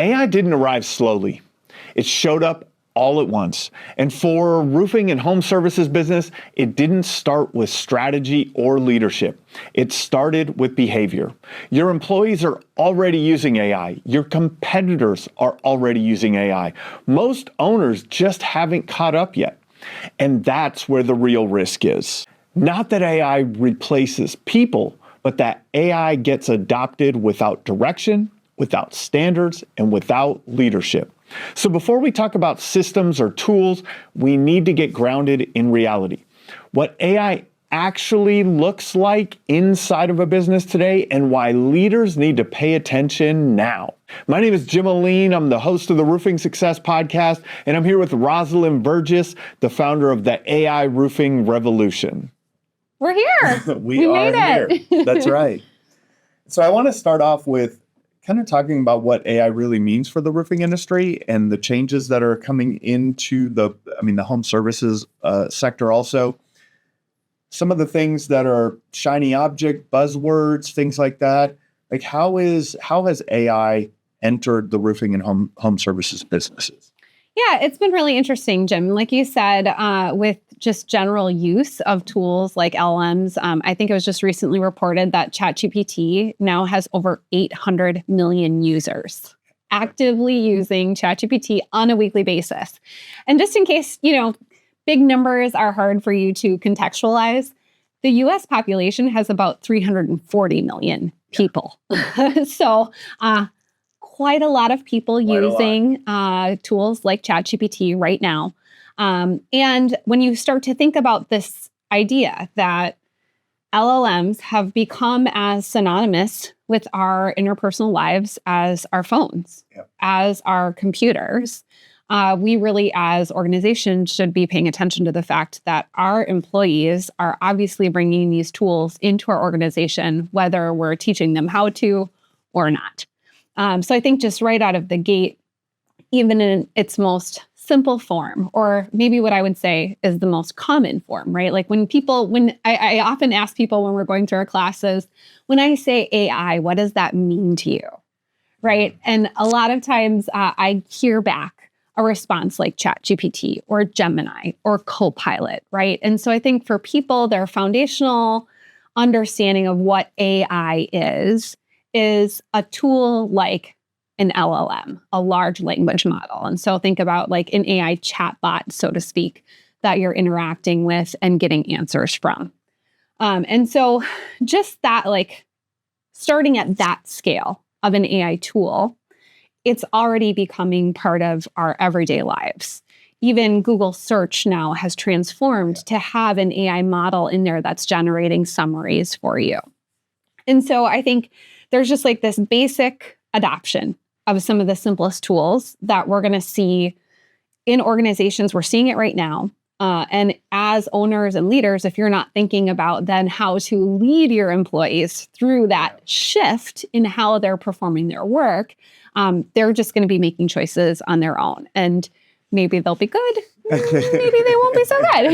AI didn't arrive slowly. It showed up all at once. And for roofing and home services business, it didn't start with strategy or leadership. It started with behavior. Your employees are already using AI. Your competitors are already using AI. Most owners just haven't caught up yet. And that's where the real risk is. Not that AI replaces people, but that AI gets adopted without direction, without standards, and without leadership. So before we talk about systems or tools, we need to get grounded in reality. What AI actually looks like inside of a business today and why leaders need to pay attention now. My name is Jim Ahlin. I'm the host of the Roofing Success Podcast, and I'm here with Rosalynn Verges, the founder of the AI Roofing Revolution. We're here. We are made it. Here. That's right. So I want to start off with kind of talking about what AI really means for the roofing industry and the changes that are coming into the home services sector also. Some of the things that are shiny object, buzzwords, things like that. Like how has AI entered the roofing and home services businesses? Yeah, it's been really interesting, Jim. Like you said, with just general use of tools like LLMs, I think it was just recently reported that ChatGPT now has over 800 million users actively using ChatGPT on a weekly basis. And just in case, big numbers are hard for you to contextualize, the US population has about 340 million people. So, quite a lot of people using tools like ChatGPT right now. And when you start to think about this idea that LLMs have become as synonymous with our interpersonal lives as our phones, as our computers, we really as organizations should be paying attention to the fact that our employees are obviously bringing these tools into our organization, whether we're teaching them how to or not. So I think just right out of the gate, even in its most simple form, or maybe what I would say is the most common form, right? Like when I often ask people when we're going through our classes, when I say AI, what does that mean to you, right? And a lot of times I hear back a response like ChatGPT or Gemini or Copilot, right? And so I think for people, their foundational understanding of what AI is a tool like an LLM, a large language model. And so think about like an AI chatbot, so to speak, that you're interacting with and getting answers from. And so just that, like starting at that scale of an AI tool, it's already becoming part of our everyday lives. Even Google search now has transformed to have an AI model in there that's generating summaries for you. And so I think there's just like this basic adoption of some of the simplest tools that we're going to see in organizations. We're seeing it right now. And as owners and leaders, if you're not thinking about then how to lead your employees through that shift in how they're performing their work, they're just going to be making choices on their own. And maybe they'll be good. Maybe they won't be so good.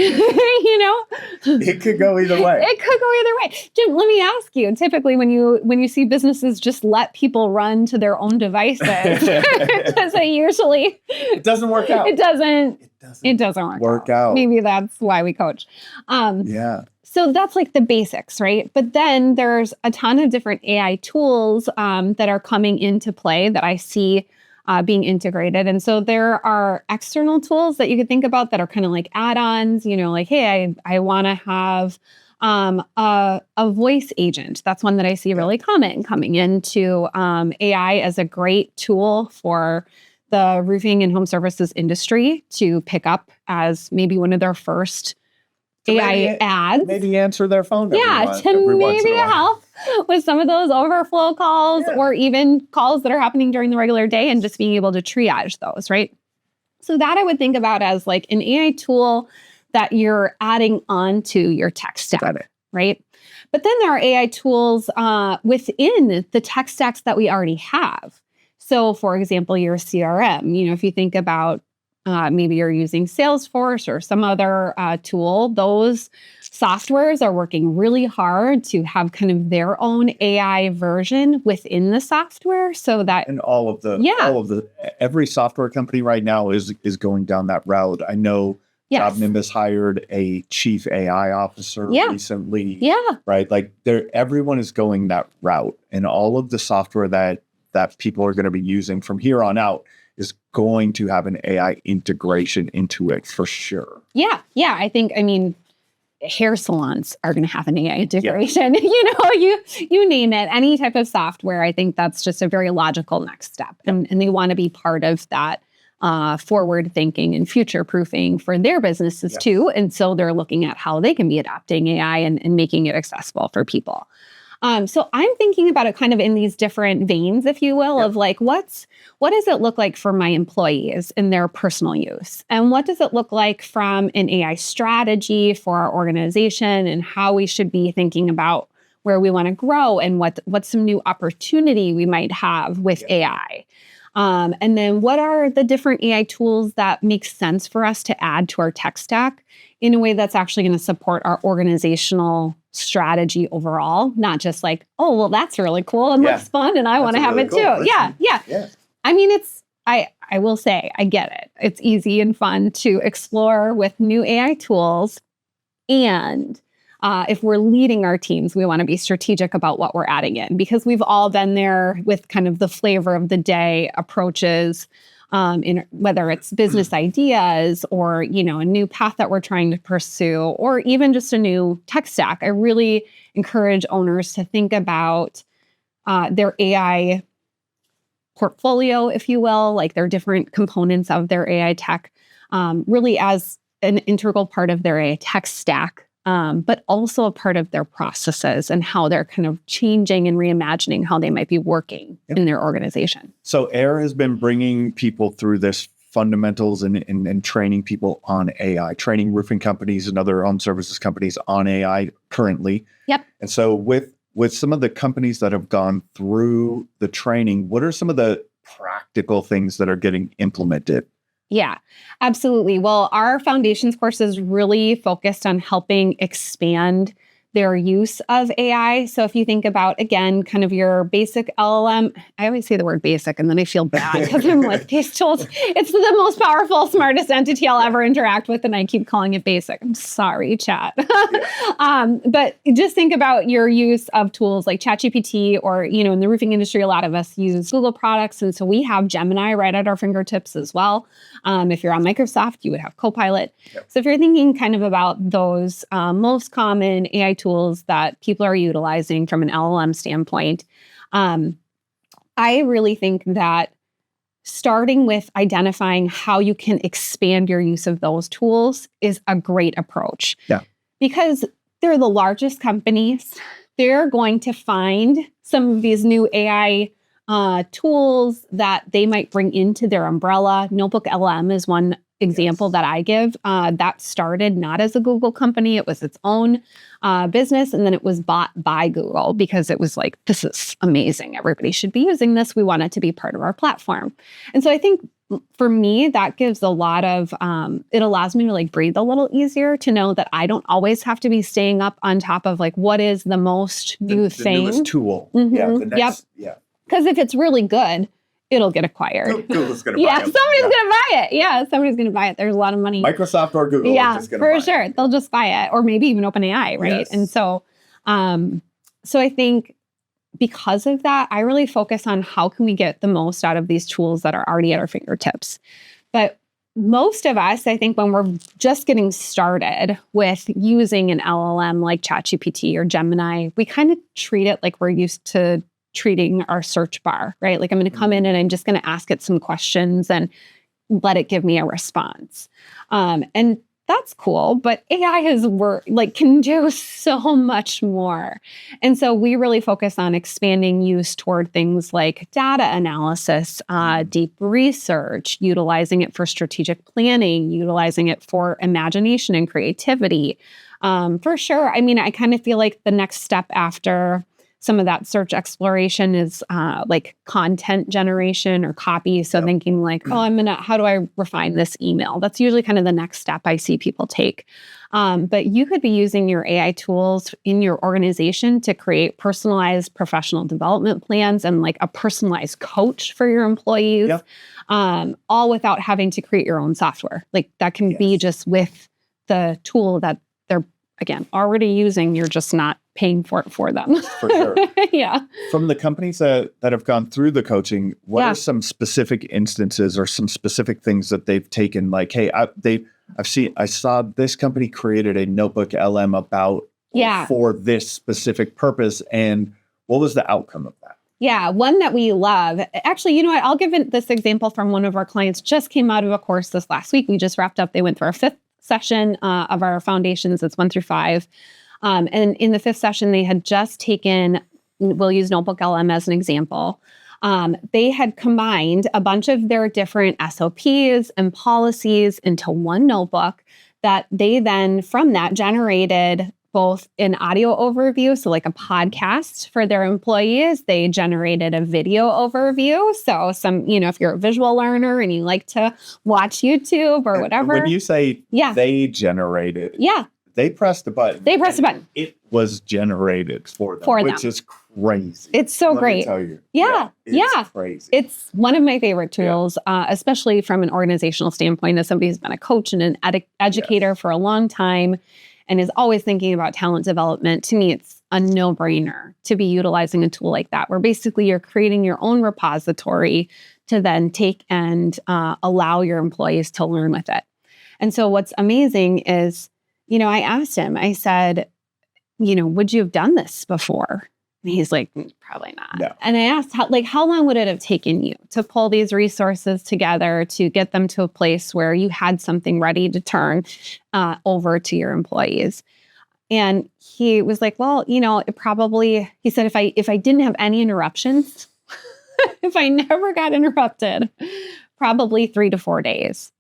It could go either way. It could go either way. Jim, let me ask you, typically when you see businesses just let people run to their own devices, does it usually... It doesn't work out. It doesn't work out. Maybe that's why we coach. So that's like the basics, right? But then there's a ton of different AI tools that are coming into play that I see being integrated. And so there are external tools that you could think about that are kind of like add-ons, like, hey, I want to have a voice agent. That's one that I see really common coming into AI as a great tool for the roofing and home services industry to pick up as maybe one of their first AI ads. Maybe answer their phone. Maybe to help with some of those overflow calls or even calls that are happening during the regular day and just being able to triage those, right? So that I would think about as like an AI tool that you're adding on to your tech stack, right? But then there are AI tools within the tech stacks that we already have. So for example, your CRM, if you think about maybe you're using Salesforce or some other tool, those softwares are working really hard to have kind of their own AI version within the software so that And every software company right now is going down that route. I know yes. Nimbus hired a chief AI officer recently. Yeah. Right. Like everyone is going that route, and all of the software that people are going to be using from here on out is going to have an AI integration into it for sure. Yeah. Yeah. I mean, hair salons are going to have an AI integration. Yeah. You name it, any type of software. I think that's just a very logical next step. And they want to be part of that forward thinking and future proofing for their businesses too. And so they're looking at how they can be adopting AI and making it accessible for people. So I'm thinking about it kind of in these different veins, if you will, of like, what does it look like for my employees in their personal use? And what does it look like from an AI strategy for our organization and how we should be thinking about where we want to grow and what's some new opportunity we might have with AI? And then what are the different AI tools that make sense for us to add to our tech stack in a way that's actually going to support our organizational strategy overall, not just like, oh, well, that's really cool and looks fun and I want to have it too. Yeah. I mean, I will say, I get it. It's easy and fun to explore with new AI tools. And if we're leading our teams, we want to be strategic about what we're adding in, because we've all been there with kind of the flavor of the day approaches, in whether it's business ideas or, a new path that we're trying to pursue, or even just a new tech stack. I really encourage owners to think about their AI portfolio, if you will, like their different components of their AI tech, really as an integral part of their AI tech stack. But also a part of their processes and how they're kind of changing and reimagining how they might be working in their organization. So AIR has been bringing people through this fundamentals and training people on AI, training roofing companies and other home services companies on AI currently. Yep. And so with some of the companies that have gone through the training, what are some of the practical things that are getting implemented? Yeah, absolutely. Well, our foundations course is really focused on helping expand their use of AI. So if you think about, again, kind of your basic LLM, I always say the word basic and then I feel bad because I'm like, these tools, it's the most powerful, smartest entity I'll ever interact with. And I keep calling it basic. I'm sorry, chat. But just think about your use of tools like ChatGPT or, in the roofing industry, a lot of us use Google products. And so we have Gemini right at our fingertips as well. If you're on Microsoft, you would have Copilot. Yep. So if you're thinking kind of about those most common AI tools that people are utilizing from an LLM standpoint, I really think that starting with identifying how you can expand your use of those tools is a great approach. Yeah. Because they're the largest companies. They're going to find some of these new AI tools that they might bring into their umbrella. Notebook LM is one example that I give. That started not as a Google company. It was its own business. And then it was bought by Google because it was like, this is amazing. Everybody should be using this. We want it to be part of our platform. And so I think for me, that gives a lot of, it allows me to like breathe a little easier to know that I don't always have to be staying up on top of like, what is the most new thing. The newest tool. Mm-hmm. Yeah. The next, Because if it's really good, it'll get acquired. Google's going to buy it. Somebody's going to buy it. Yeah, somebody's going to buy it. There's a lot of money. Microsoft or Google yeah, is just going to buy it. For sure. They'll just buy it. Or maybe even OpenAI, right? Yes. And so, so I think because of that, I really focus on how can we get the most out of these tools that are already at our fingertips. But most of us, I think when we're just getting started with using an LLM like ChatGPT or Gemini, we kind of treat it like we're used to treating our search bar, right? Like I'm going to come in and I'm just going to ask it some questions and let it give me a response. And that's cool, but AI can do so much more. And so we really focus on expanding use toward things like data analysis, deep research, utilizing it for strategic planning, utilizing it for imagination and creativity. For sure. I mean, I kind of feel like the next step after some of that search exploration is like content generation or copy. So thinking like, how do I refine this email? That's usually kind of the next step I see people take. But you could be using your AI tools in your organization to create personalized professional development plans and like a personalized coach for your employees, all without having to create your own software. Like that can be just with the tool that they're, again, already using. You're just not paying for it for them. For sure. Yeah. From the companies that have gone through the coaching, what are some specific instances or some specific things that they've taken? Like, hey, I saw this company created a notebook LM about for this specific purpose. And what was the outcome of that? Yeah, one that we love. Actually, you know what? I'll give this example from one of our clients. Just came out of a course this last week. We just wrapped up. They went through our 5th session of our foundations. It's 1 through 5. And in the 5th session, they had just taken, we'll use Notebook LM as an example. They had combined a bunch of their different SOPs and policies into one notebook that they then, from that, generated both an audio overview, so like a podcast for their employees. They generated a video overview. So if you're a visual learner and you like to watch YouTube or whatever. When you say they generated, they pressed a button. They pressed a button. It was generated for them, which is crazy. It's so Let great. me tell you. It's crazy. It's one of my favorite tools, especially from an organizational standpoint, as somebody who's been a coach and an educator for a long time and is always thinking about talent development. To me, it's a no-brainer to be utilizing a tool like that, where basically you're creating your own repository to then take and allow your employees to learn with it. And so what's amazing is, I asked him, I said, would you have done this before? And he's like, probably not. No. And I asked, how long would it have taken you to pull these resources together to get them to a place where you had something ready to turn over to your employees? And he was like, well, it probably, he said, if I didn't have any interruptions, if I never got interrupted, probably 3 to 4 days.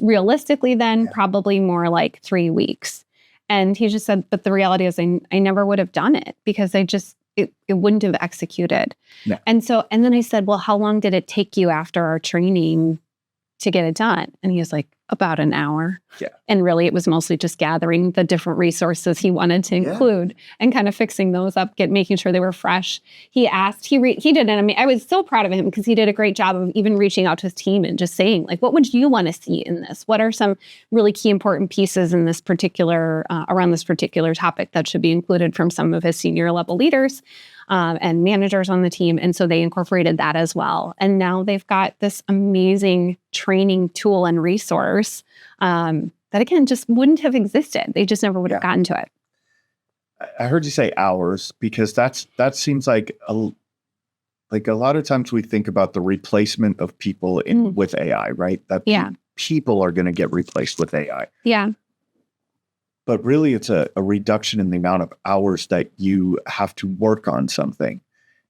Realistically, then probably more like 3 weeks. And he just said, but the reality is I never would have done it because it wouldn't have executed. No. And then I said, well, how long did it take you after our training to get it done? And he was like, about an hour. Yeah. And really, it was mostly just gathering the different resources he wanted to include and kind of fixing those up, making sure they were fresh. He asked, he did it. I mean, I was so proud of him because he did a great job of even reaching out to his team and just saying, like, what would you want to see in this? What are some really key important pieces in this particular, around this particular topic that should be included from some of his senior level leaders and managers on the team? And so they incorporated that as well. And now they've got this amazing training tool and resource that, again, just wouldn't have existed. They just never would have gotten to it. I heard you say hours because that seems like a lot of times we think about the replacement of people with AI, right? That people are going to get replaced with AI. Yeah. But really, it's a reduction in the amount of hours that you have to work on something.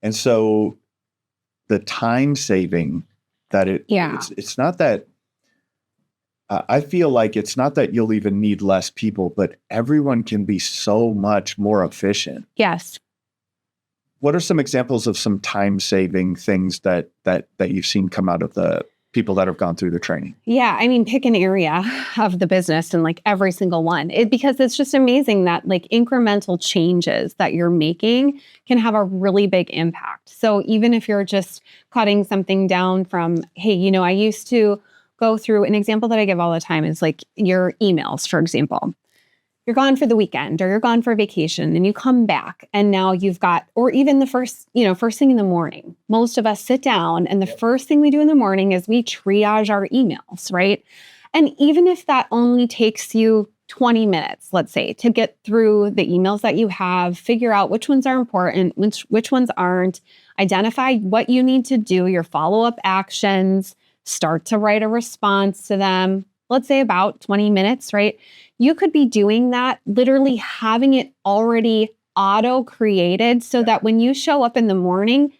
And so the time saving that it's not that, I feel like it's not that you'll even need less people, but everyone can be so much more efficient. Yes. What are some examples of some time saving things that you've seen come out of the people that have gone through the training? Yeah. I mean, pick an area of the business and like every single one, because it's just amazing that like incremental changes that you're making can have a really big impact. So even if you're just cutting something down from, hey, I used to go through, an example that I give all the time is like your emails, for example. You're gone for the weekend or you're gone for vacation and you come back and now you've got, or even the first thing in the morning, most of us sit down and the first thing we do in the morning is we triage our emails, right? And even if that only takes you 20 minutes, let's say, to get through the emails that you have, figure out which ones are important, which ones aren't, identify what you need to do, your follow-up actions, start to write a response to them, let's say about 20 minutes, right? You could be doing that, literally having it already auto-created so that when you show up in the morning,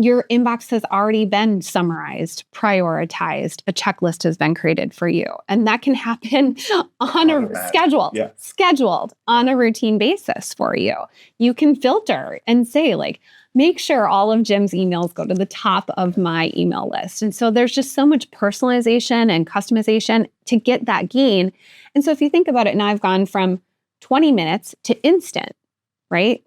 your inbox has already been summarized, prioritized, a checklist has been created for you. And that can happen on a scheduled on a routine basis for you. You can filter and say like, make sure all of Jim's emails go to the top of my email list. And so there's just so much personalization and customization to get that gain. And so if you think about it, now I've gone from 20 minutes to instant, right?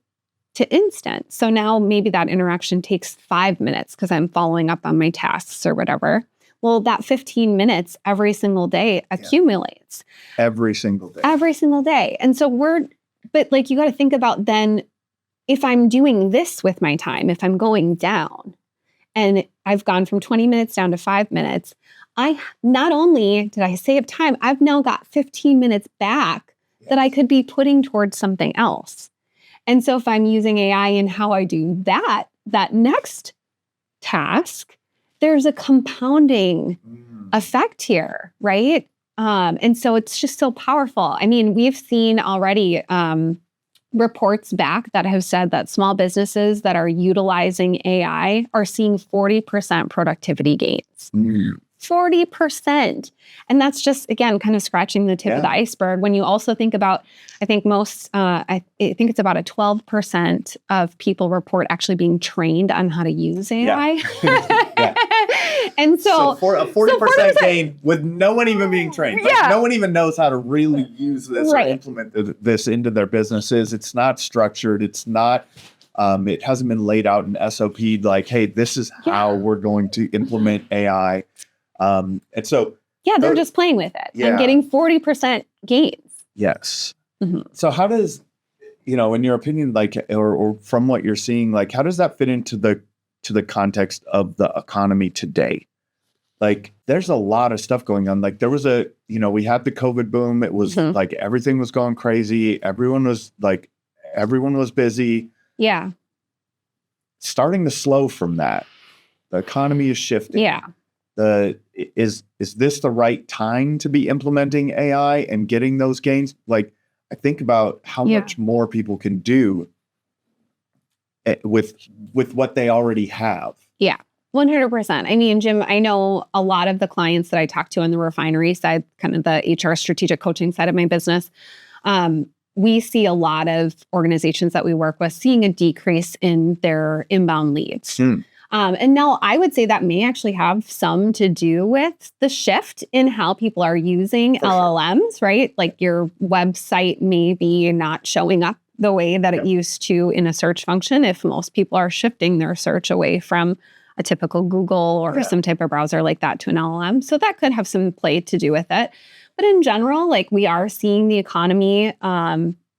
To instant. So now maybe that interaction takes 5 minutes because I'm following up on my tasks or whatever. Well, that 15 minutes every single day accumulates. Every single day. Every single day. And so but like you got to think about then if I'm doing this with my time, if I'm going down and I've gone from 20 minutes down to 5 minutes, I not only did I save time, I've now got 15 minutes back that I could be putting towards something else. And so if I'm using AI in how I do that next task, there's a compounding effect here, right? And so it's just so powerful. I mean, we've seen already reports back that have said that small businesses that are utilizing AI are seeing 40% productivity gains. 40%. And that's just, again, kind of scratching the tip of the iceberg. When you also think about, I think I think it's about a 12% of people report actually being trained on how to use AI. And so for a 40% gain with no one even being trained. Like, no one even knows how to really use this or implement this into their businesses. It's not structured. It's not, it hasn't been laid out in SOP like, hey, this is how we're going to implement AI. And so they're just playing with it and getting 40% gains. Yes. Mm-hmm. So how does, in your opinion, like, or from what you're seeing, like, how does that fit into the context of the economy today? Like, there's a lot of stuff going on. Like, there was we had the COVID boom. It was like everything was going crazy. Everyone was busy. Yeah. Starting to slow from that. The economy is shifting. Yeah. Is this the right time to be implementing AI and getting those gains? Like, I think about how much more people can do with what they already have. Yeah. 100%. I mean, Jim, I know a lot of the clients that I talk to on the refinery side, kind of the HR strategic coaching side of my business, we see a lot of organizations that we work with seeing a decrease in their inbound leads. And now I would say that may actually have some to do with the shift in how people are using LLMs, right? Like your website may be not showing up the way that it used to in a search function if most people are shifting their search away from a typical Google or some type of browser like that to an LLM. So that could have some play to do with it. But in general, like we are seeing the economy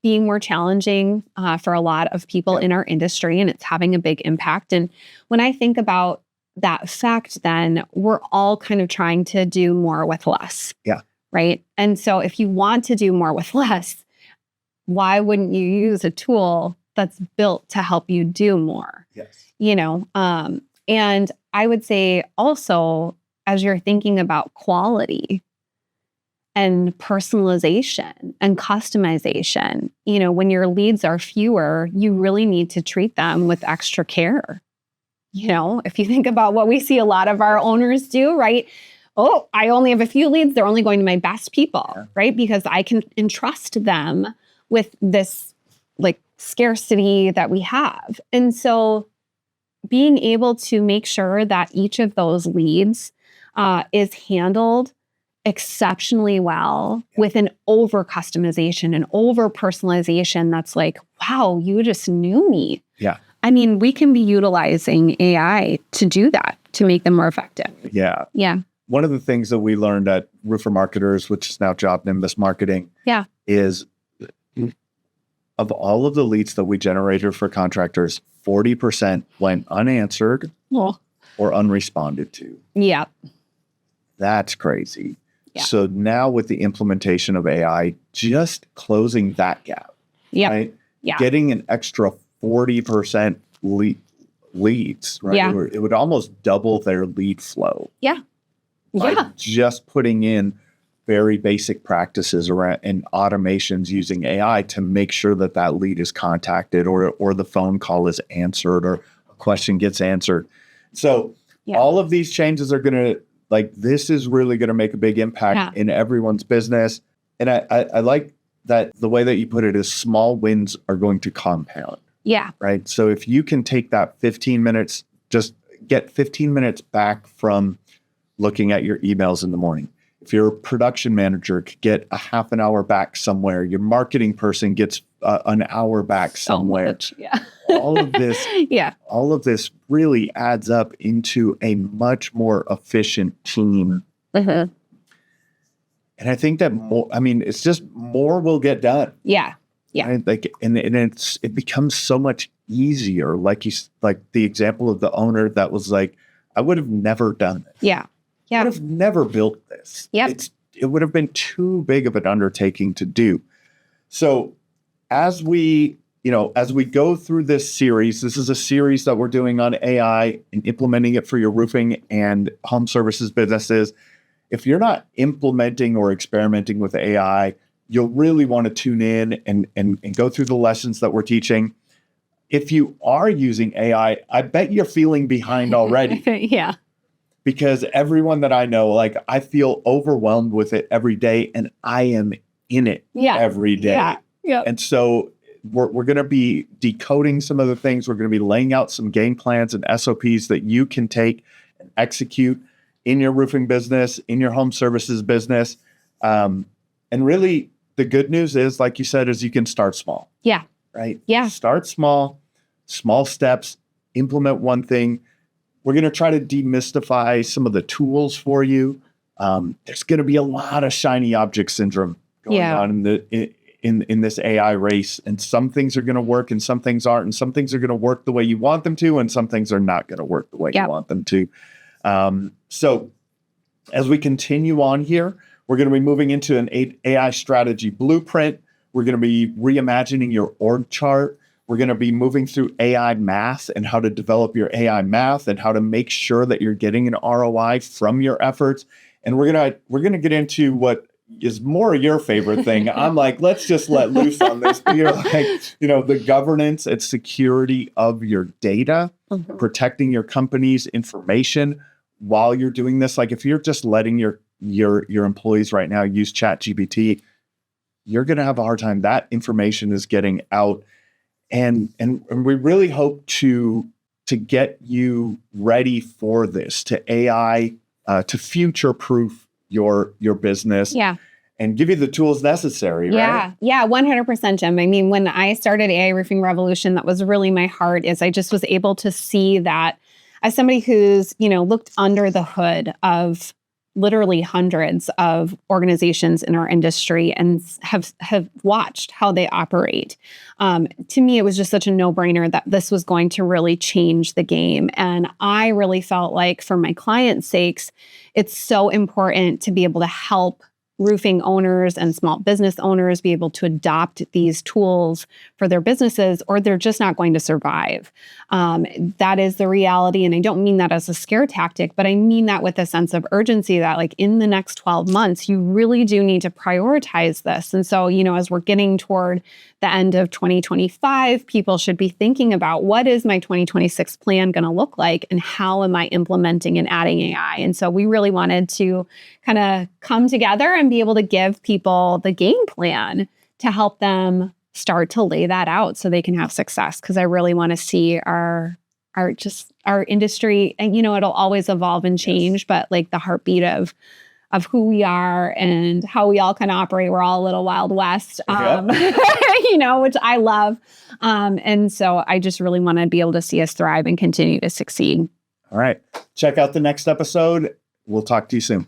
being more challenging for a lot of people in our industry, and it's having a big impact. And when I think about that fact, then we're all kind of trying to do more with less. Yeah. Right. And so if you want to do more with less, why wouldn't you use a tool that's built to help you do more? Yes. And I would say also, as you're thinking about quality and personalization and customization, when your leads are fewer, you really need to treat them with extra care. If you think about what we see a lot of our owners do, right? Oh, I only have a few leads. They're only going to my best people, right? Because I can entrust them with this like scarcity that we have. And so being able to make sure that each of those leads is handled exceptionally well with an over customization and over personalization that's like, wow, you just knew me. Yeah. I mean, we can be utilizing AI to do that, to make them more effective. Yeah. Yeah. One of the things that we learned at Roofer Marketers, which is now Job Nimbus Marketing, is of all of the leads that we generated for contractors, 40% went unanswered or unresponded to. Yeah. That's crazy. Yeah. So now with the implementation of AI, just closing that gap, right? Yeah. Getting an extra 40% leads, right? Yeah. It would almost double their lead flow. Yeah. By just putting in very basic practices around and automations using AI to make sure that lead is contacted or the phone call is answered or a question gets answered. So all of these changes are going to, this is really going to make a big impact in everyone's business. And I like that the way that you put it is small wins are going to compound. Yeah. Right. So if you can take that 15 minutes, just get 15 minutes back from looking at your emails in the morning. If your production manager could get a half an hour back somewhere, your marketing person gets an hour back somewhere. So much, yeah. all of this really adds up into a much more efficient team. Mm-hmm. And I think that it's just more will get done. Yeah. Yeah. Right? It becomes so much easier. Like the example of the owner that was like, I would have never done this. Yeah. Yeah. I would have never built this. Yep. It would have been too big of an undertaking to do. So as we go through this is a series that we're doing on AI and implementing it for your roofing and home services businesses. If you're not implementing or experimenting with AI, you'll really want to tune in and go through the lessons that we're teaching. If you are using AI, I bet you're feeling behind already. Yeah. Because everyone that I know, I feel overwhelmed with it every day, and I am in it every day. Yeah. Yeah. And so we're going to be decoding some of the things. We're going to be laying out some game plans and SOPs that you can take and execute in your roofing business, in your home services business. And really, the good news is, like you said, is you can start small. Yeah. Right? Yeah. Start small steps, implement one thing. We're going to try to demystify some of the tools for you. There's going to be a lot of shiny object syndrome going on in this AI race, and some things are going to work and some things aren't, and some things are going to work the way you want them to, and some things are not going to work the way you want them to. So as we continue on here, we're going to be moving into an AI strategy blueprint. We're going to be reimagining your org chart. We're going to be moving through AI math and how to develop your AI math and how to make sure that you're getting an ROI from your efforts. And we're going to get into what is more your favorite thing. I'm like, let's just let loose on this. But you're like, the governance and security of your data, protecting your company's information while you're doing this. Like if you're just letting your employees right now use ChatGPT, you're going to have a hard time. That information is getting out. And we really hope to get you ready for this, to AI, to future-proof your business, and give you the tools necessary, right? Yeah, 100%, Jim. I mean, when I started AI Roofing Revolution, that was really my heart. Is I just was able to see that as somebody who's looked under the hood of literally hundreds of organizations in our industry and have watched how they operate. To me, it was just such a no-brainer that this was going to really change the game. And I really felt like for my clients' sakes, it's so important to be able to help roofing owners and small business owners be able to adopt these tools for their businesses, or they're just not going to survive. That is the reality. And I don't mean that as a scare tactic, but I mean that with a sense of urgency that in the next 12 months, you really do need to prioritize this. And so, as we're getting toward the end of 2025, people should be thinking about what is my 2026 plan going to look like and how am I implementing and adding AI? And so we really wanted to kind of come together and be able to give people the game plan to help them start to lay that out so they can have success. Because I really want to see our industry, and it'll always evolve and change, but the heartbeat of who we are and how we all kind of operate. We're all a little Wild West, which I love. And so I just really want to be able to see us thrive and continue to succeed. All right. Check out the next episode. We'll talk to you soon.